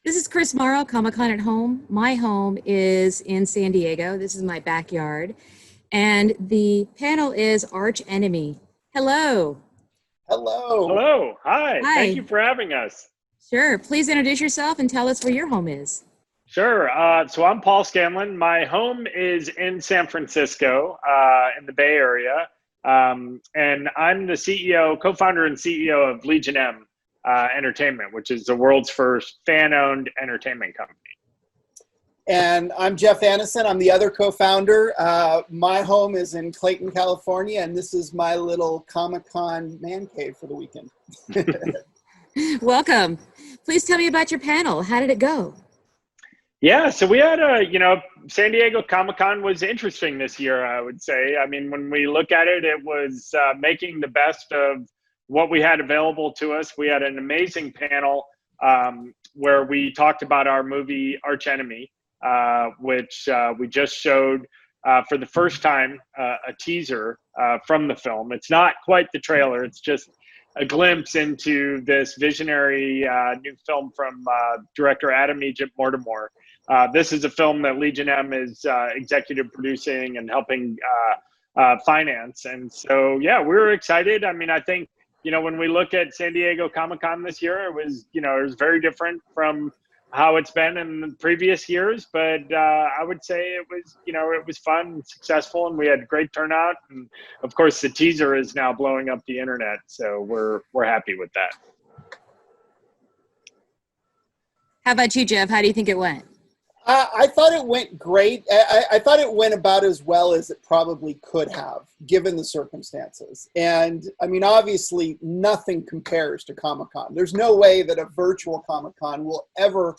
This is Chris Morrow, Comic-Con at Home. My home is in San Diego. This is my backyard. And the panel is Archenemy. Hello. Hello. Hello. Hi. Thank Hi. you for having us. Sure. Please introduce yourself and tell us where your home is. Sure. So I'm Paul Scanlon. My home is in San Francisco, in the Bay Area. And I'm the CEO, co-founder and CEO of Legion M Entertainment, which is the world's first fan-owned entertainment company. And I'm Jeff Annison. I'm the other co-founder. My home is in Clayton, California, and this is my little Comic-Con man cave for the weekend. Welcome. Please tell me about your panel. How did it go? Yeah, so we had San Diego Comic-Con was interesting this year, I would say. I mean, when we look at it, it was making the best of what we had available to us. We had an amazing panel where we talked about our movie Archenemy, which we just showed for the first time a teaser from the film. It's not quite the trailer, it's just a glimpse into this visionary new film from director Adam Egypt Mortimer. This is a film that Legion M is executive producing and helping finance. And so, yeah, we were excited. I mean, I think, when we look at San Diego Comic-Con this year, it was very different from how it's been in the previous years. But I would say it was fun and successful, and we had great turnout. And of course, the teaser is now blowing up the internet, so we're happy with that. How about you, Jeff? How do you think it went? I thought it went great. I thought it went about as well as it probably could have, given the circumstances. And I mean, obviously, nothing compares to Comic-Con. There's no way that a virtual Comic-Con will ever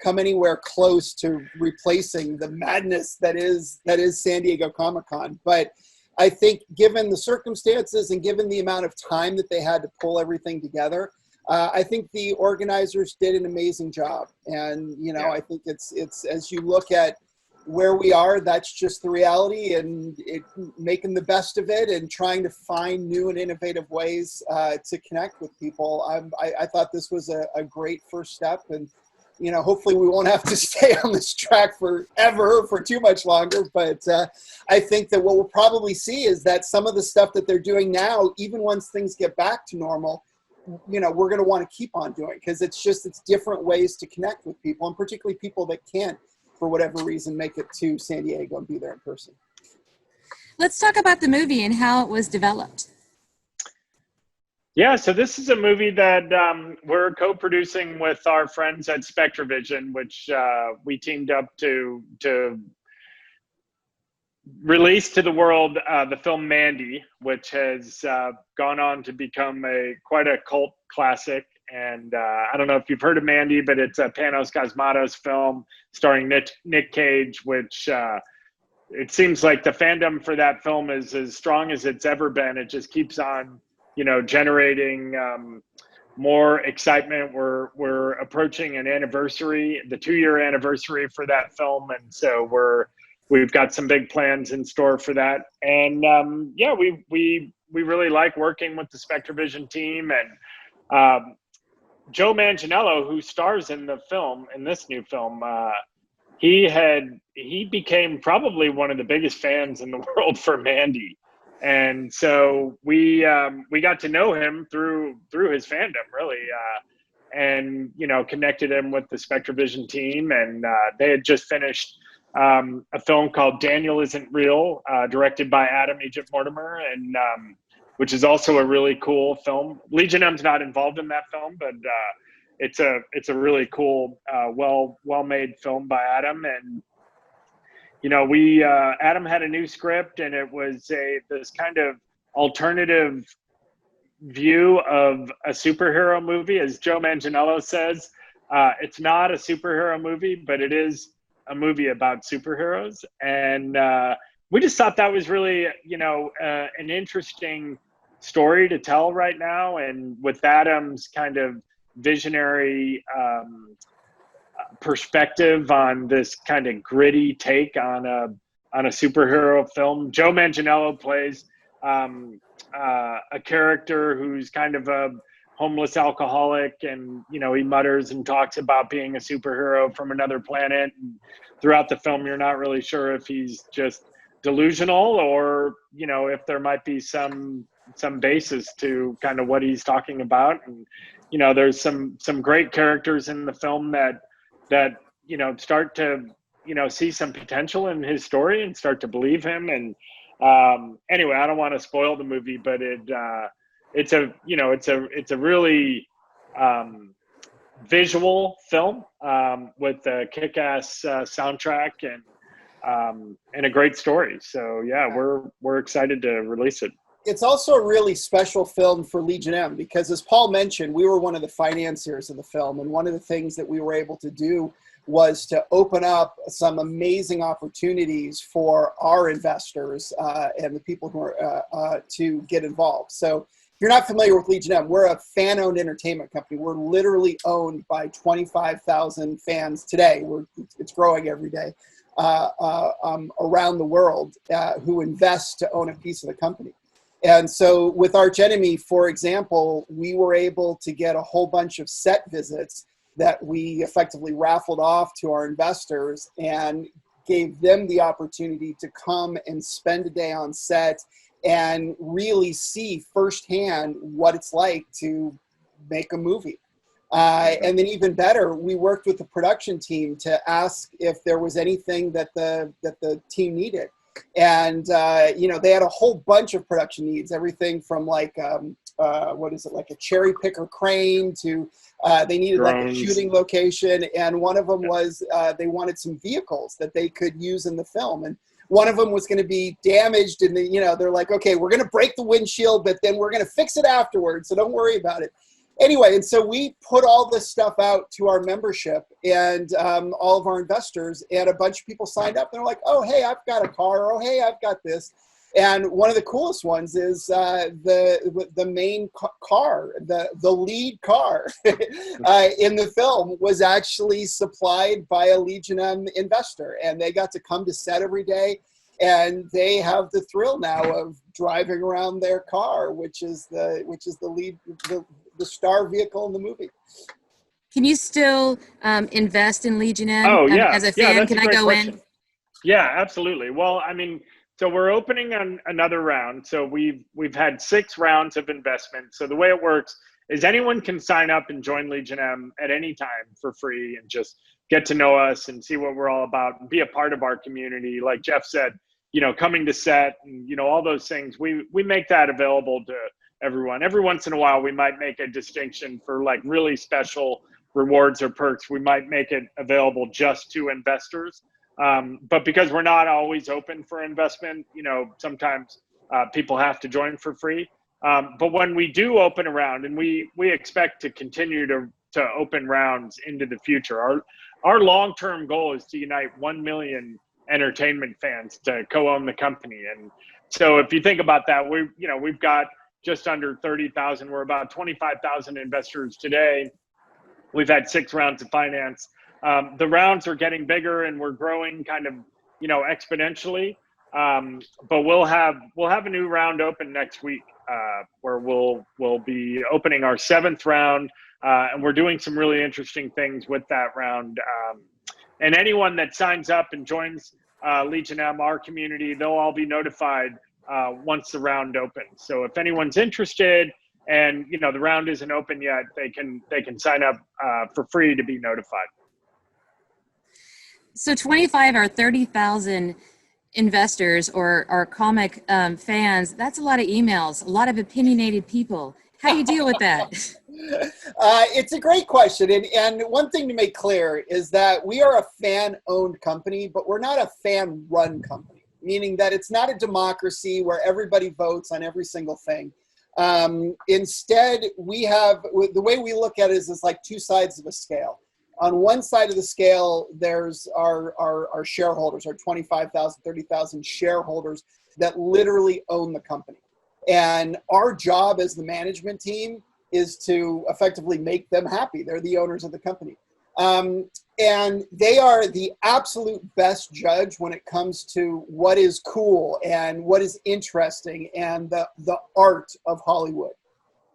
come anywhere close to replacing the madness that is San Diego Comic-Con. But I think given the circumstances and given the amount of time that they had to pull everything together, I think the organizers did an amazing job. And, I think it's as you look at where we are, that's just the reality, and making the best of it and trying to find new and innovative ways to connect with people. I thought this was a great first step, and, hopefully we won't have to stay on this track for too much longer. But I think that what we'll probably see is that some of the stuff that they're doing now, even once things get back to normal, we're going to want to keep on doing, because it's different ways to connect with people, and particularly people that can't, for whatever reason, make it to San Diego and be there in person. Let's talk about the movie and how it was developed. Yeah, so this is a movie that we're co-producing with our friends at SpectraVision, which we teamed up to release to the world the film Mandy, which has gone on to become quite a cult classic. And I don't know if you've heard of Mandy, but it's a Panos Cosmatos film starring Nick Cage, which it seems like the fandom for that film is as strong as it's ever been. It just keeps on, generating more excitement. We're approaching an anniversary, the 2-year anniversary for that film, and so we've got some big plans in store for that. And we really like working with the SpectraVision team. And Joe Manganiello, who stars in this new film, he became probably one of the biggest fans in the world for Mandy. And so we got to know him through his fandom, really, and connected him with the SpectraVision team. And they had just finished a film called Daniel Isn't Real, directed by Adam Egypt Mortimer, and which is also a really cool film. Legion M's not involved in that film, but it's a really cool, well-made film by Adam. And Adam had a new script, and it was this kind of alternative view of a superhero movie, as Joe Manganiello says. It's not a superhero movie, but it is a movie about superheroes. And we just thought that was really, an interesting story to tell right now. And with Adam's kind of visionary perspective on this kind of gritty take on a superhero film, Joe Manganiello plays a character who's kind of a homeless alcoholic, and he mutters and talks about being a superhero from another planet. And throughout the film, you're not really sure if he's just delusional or if there might be some basis to kind of what he's talking about. And there's some great characters in the film that start to see some potential in his story and start to believe him. And anyway, I don't want to spoil the movie, but it's a really visual film with a kick-ass soundtrack and a great story. So yeah, we're excited to release it. It's also a really special film for Legion M because, as Paul mentioned, we were one of the financiers of the film, and one of the things that we were able to do was to open up some amazing opportunities for our investors and the people who are to get involved. So if you're not familiar with Legion M, we're a fan-owned entertainment company. We're literally owned by 25,000 fans today. It's growing every day around the world who invest to own a piece of the company. And so with Archenemy, for example, we were able to get a whole bunch of set visits that we effectively raffled off to our investors and gave them the opportunity to come and spend a day on set and really see firsthand what it's like to make a movie. And then even better, we worked with the production team to ask if there was anything that the team needed. And, they had a whole bunch of production needs, everything from like a cherry picker crane to they needed drones. Like a shooting location. And one of them was they wanted some vehicles that they could use in the film. And one of them was going to be damaged. And they're like, okay, we're going to break the windshield, but then we're going to fix it afterwards. So don't worry about it. Anyway, and so we put all this stuff out to our membership and all of our investors, and a bunch of people signed up. And they're like, oh, hey, I've got a car. Or, oh, hey, I've got this. And one of the coolest ones is the main car, the lead car in the film was actually supplied by a Legion M investor. And they got to come to set every day. And they have the thrill now of driving around their car, which is the lead, the star vehicle in the movie. Can you still invest in Legion M? Oh, yeah. As a fan, can I go in? Yeah, absolutely. Well, so we're opening on another round. So we've had 6 rounds of investment. So the way it works is anyone can sign up and join Legion M at any time for free and just get to know us and see what we're all about and be a part of our community. Like Jeff said, coming to set and, all those things, we make that available to everyone. Every once in a while, we might make a distinction for like really special rewards or perks. We might make it available just to investors. But because we're not always open for investment, sometimes people have to join for free. But when we do open a round, and we expect to continue to open rounds into the future, our long-term goal is to unite 1 million entertainment fans to co-own the company. And so if you think about that, we've got just under 30,000. We're about 25,000 investors today. We've had 6 rounds of finance. The rounds are getting bigger and we're growing kind of, exponentially. But we'll have a new round open next week where we'll be opening our 7th round. And we're doing some really interesting things with that round. And anyone that signs up and joins Legion M, our community, they'll all be notified once the round opens. So if anyone's interested and the round isn't open yet, they can sign up for free to be notified. So 25 or 30,000 investors or comic fans, that's a lot of emails, a lot of opinionated people. How do you deal with that? It's a great question. And one thing to make clear is that we are a fan-owned company, but we're not a fan-run company, meaning that it's not a democracy where everybody votes on every single thing. Instead, the way we look at it is like 2 sides of a scale. On one side of the scale, there's our shareholders, our 25,000, 30,000 shareholders that literally own the company. And our job as the management team is to effectively make them happy. They're the owners of the company. And they are the absolute best judge when it comes to what is cool and what is interesting and the art of Hollywood.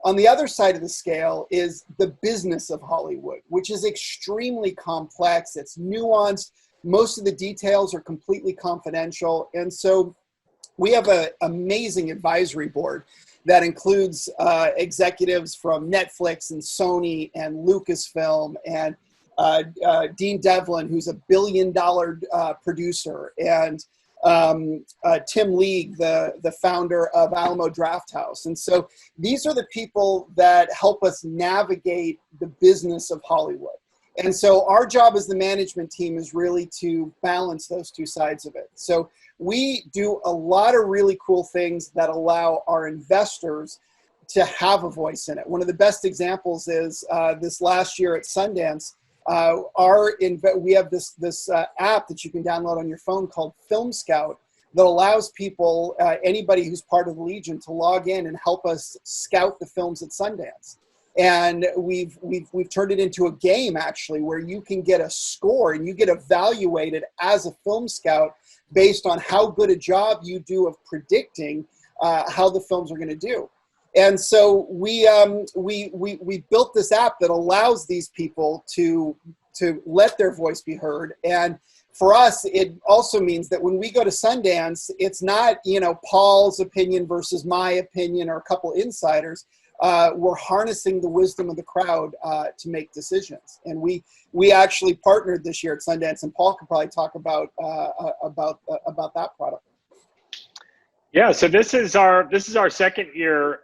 On the other side of the scale is the business of Hollywood, which is extremely complex. It's nuanced. Most of the details are completely confidential. And so we have an amazing advisory board that includes executives from Netflix and Sony and Lucasfilm and Dean Devlin, who's $1 billion producer, and Tim League, the founder of Alamo Drafthouse. And so these are the people that help us navigate the business of Hollywood. And so our job as the management team is really to balance those two sides of it. So we do a lot of really cool things that allow our investors to have a voice in it. One of the best examples is this last year at Sundance, we have this app that you can download on your phone called Film Scout that allows people, anybody who's part of the Legion, to log in and help us scout the films at Sundance. And we've turned it into a game, actually, where you can get a score and you get evaluated as a film scout based on how good a job you do of predicting how the films are going to do. And so we built this app that allows these people to let their voice be heard. And for us, it also means that when we go to Sundance, it's not, Paul's opinion versus my opinion or a couple insiders. We're harnessing the wisdom of the crowd to make decisions. And we actually partnered this year at Sundance, and Paul could probably talk about that product. Yeah, so this is our second year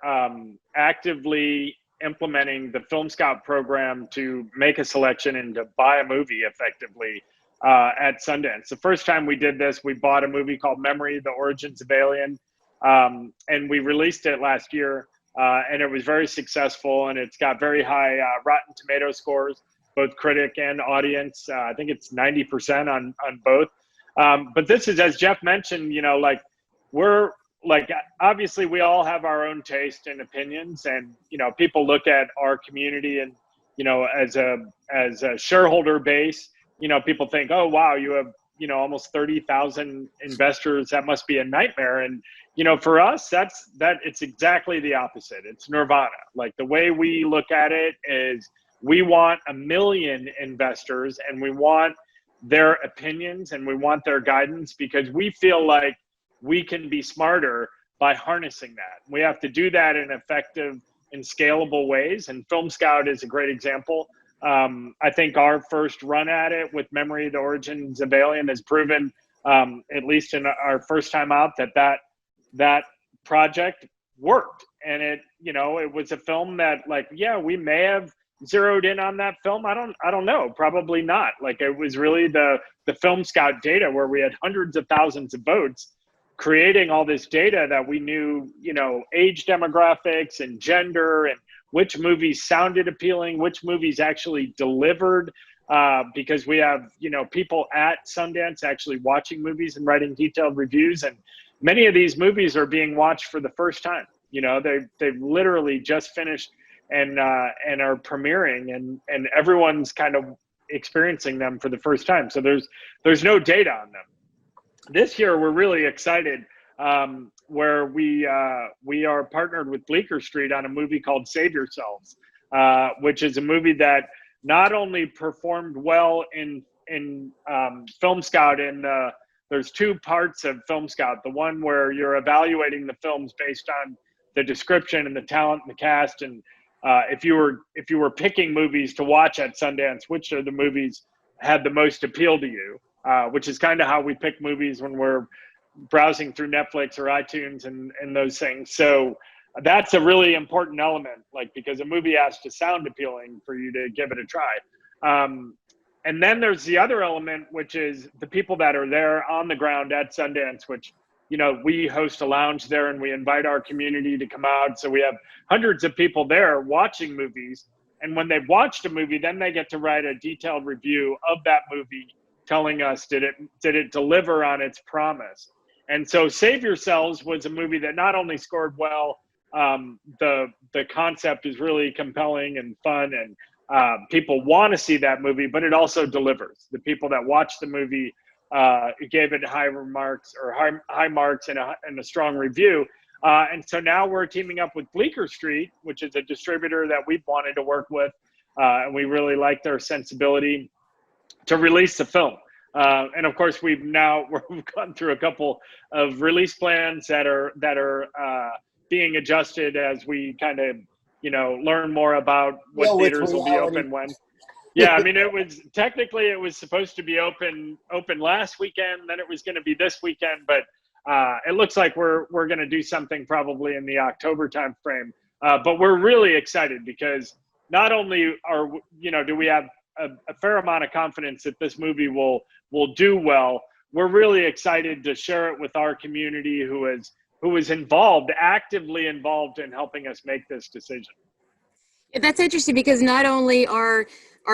actively implementing the Film Scout program to make a selection and to buy a movie effectively at Sundance. The first time we did this, we bought a movie called Memory: The Origins of Alien, and we released it last year, and it was very successful, and it's got very high Rotten Tomato scores, both critic and audience. I think it's 90% on both. But this is, as Jeff mentioned, we're obviously we all have our own taste and opinions, and people look at our community and as a shareholder base, people think, oh wow, you have almost 30,000 investors, that must be a nightmare. And for us, it's exactly the opposite. It's nirvana. Like, the way we look at it is we want 1 million investors, and we want their opinions and we want their guidance, because we feel like we can be smarter by harnessing that. We have to do that in effective and scalable ways, and Film Scout is a great example. I think our first run at it with Memory: The Origins of Alien has proven, at least in our first time out, that project worked. And it was a film that, we may have zeroed in on that film. I don't know, probably not. It was really the Film Scout data, where we had hundreds of thousands of votes, creating all this data that we knew, age demographics and gender, and which movies sounded appealing, which movies actually delivered, because we have, people at Sundance actually watching movies and writing detailed reviews. And many of these movies are being watched for the first time. They've literally just finished and are premiering, and everyone's kind of experiencing them for the first time. So there's no data on them. This year, we're really excited, where we are partnered with Bleecker Street on a movie called Save Yourselves, which is a movie that not only performed well in Film Scout, there's two parts of Film Scout. The one where you're evaluating the films based on the description and the talent and the cast, and if you were picking movies to watch at Sundance, which of the movies had the most appeal to you, which is kind of how we pick movies when we're browsing through Netflix or iTunes and those things. So that's a really important element, because a movie has to sound appealing for you to give it a try. And then there's the other element, which is the people that are there on the ground at Sundance, which, we host a lounge there and we invite our community to come out. So we have hundreds of people there watching movies. And when they've watched a movie, then they get to write a detailed review of that movie, telling us, did it deliver on its promise? And so Save Yourselves was a movie that not only scored well, the concept is really compelling and fun, and people want to see that movie, but it also delivers. The people that watched the movie gave it high marks and a strong review. And so now we're teaming up with Bleecker Street, which is a distributor that we've wanted to work with. And we really like their sensibility to release the film. And of course, we've gone through a couple of release plans that are being adjusted as we kind of, learn more about what theaters will be open when. Yeah, I mean, it was supposed to be open last weekend, then it was going to be this weekend, but it looks like we're going to do something probably in the October timeframe. But we're really excited because not only do we have a fair amount of confidence that this movie will do well, we're really excited to share it with our community who is actively involved in helping us make this decision. That's interesting because not only are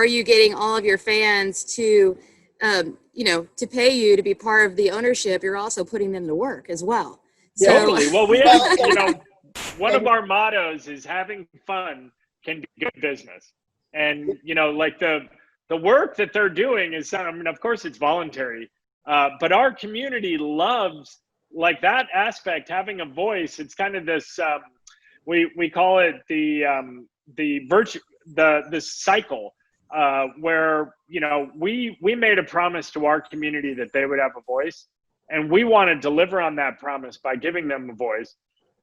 you getting all of your fans to, to pay you to be part of the ownership, you're also putting them to work as well. Yeah. Totally. Well, we have, one of our mottos is having fun can be good business. And, like the work that they're doing is, of course it's voluntary, but our community loves like that aspect, having a voice. It's kind of this, we call it this cycle where we made a promise to our community that they would have a voice, and we want to deliver on that promise by giving them a voice.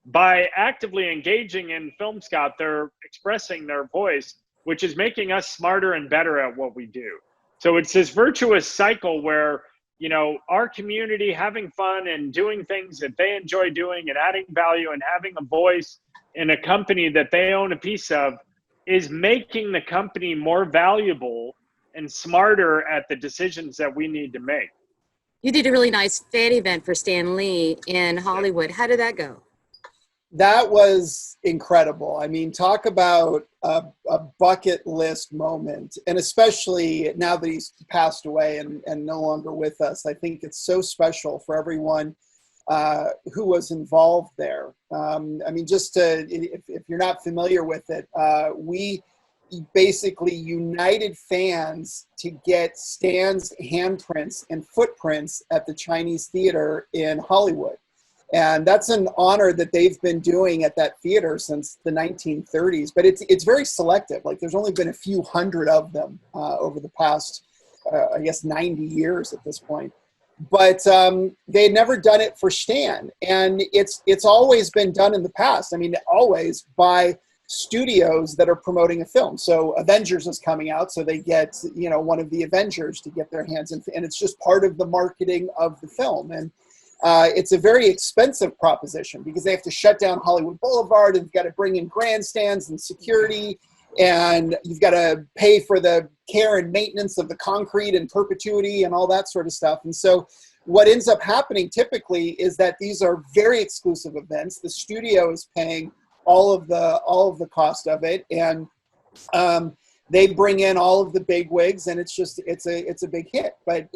By actively engaging in Film Scout, they're expressing their voice, which is making us smarter and better at what we do. So it's this virtuous cycle where our community having fun and doing things that they enjoy doing and adding value and having a voice in a company that they own a piece of is making the company more valuable and smarter at the decisions that we need to make. You did a really nice fan event for Stan Lee in Hollywood. How did that go? That was incredible. I mean, talk about a bucket list moment. And especially now that he's passed away and no longer with us, I think it's so special for everyone who was involved there. I mean, if you're not familiar with it, we basically united fans to get Stan's handprints and footprints at the Chinese Theater in Hollywood. And that's an honor that they've been doing at that theater since the 1930s. But it's very selective. Like there's only been a few hundred of them over the past, 90 years at this point. But they had never done it for Stan. And it's always been done in the past. I mean, always by studios that are promoting a film. So Avengers is coming out, so they get, one of the Avengers to get their hands in. And it's just part of the marketing of the film. And it's a very expensive proposition because they have to shut down Hollywood Boulevard and you've got to bring in grandstands and security, and you've got to pay for the care and maintenance of the concrete and perpetuity and all that sort of stuff. And so what ends up happening typically is that these are very exclusive events. The studio is paying all of the cost of it, and they bring in all of the big wigs, and it's a big hit. But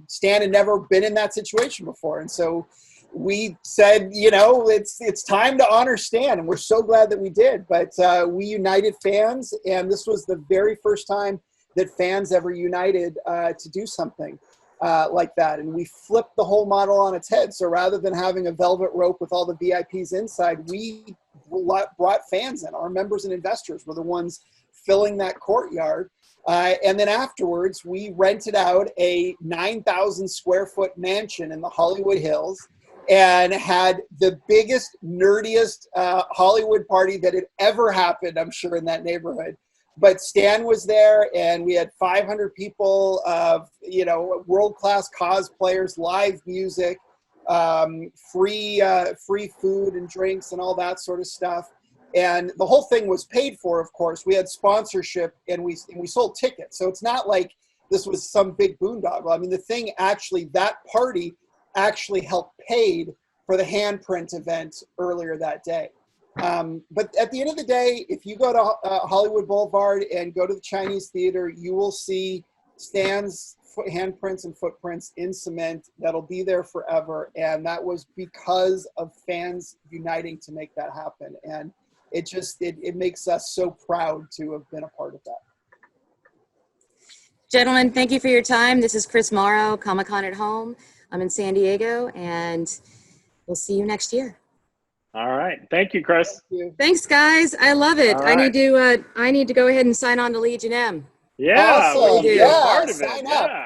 Stan had never been in that situation before, and so we said, it's time to honor Stan, and we're so glad that we did. But we united fans, and this was the very first time that fans ever united to do something like that. And we flipped the whole model on its head. So rather than having a velvet rope with all the VIPs inside, we brought fans in. Our members and investors were the ones filling that courtyard. And then afterwards, we rented out a 9,000 square foot mansion in the Hollywood Hills and had the biggest, nerdiest Hollywood party that had ever happened, I'm sure, in that neighborhood. But Stan was there, and we had 500 people, world-class cosplayers, live music, free food and drinks and all that sort of stuff. And the whole thing was paid for, of course. We had sponsorship, and we sold tickets. So it's not like this was some big boondoggle. I mean, that party actually helped paid for the handprint event earlier that day. But at the end of the day, if you go to Hollywood Boulevard and go to the Chinese Theater, you will see Stan's handprints and footprints in cement that'll be there forever. And that was because of fans uniting to make that happen. And it makes us so proud to have been a part of that. Gentlemen, thank you for your time. This is Chris Morrow, Comic-Con at Home. I'm in San Diego, and we'll see you next year. All right. Thank you, Chris. Thank you. Thanks, guys. I love it. All I right. need to go ahead and sign on to Legion M. Yeah, Awesome. be a Yeah, part of it. sign up. Yeah.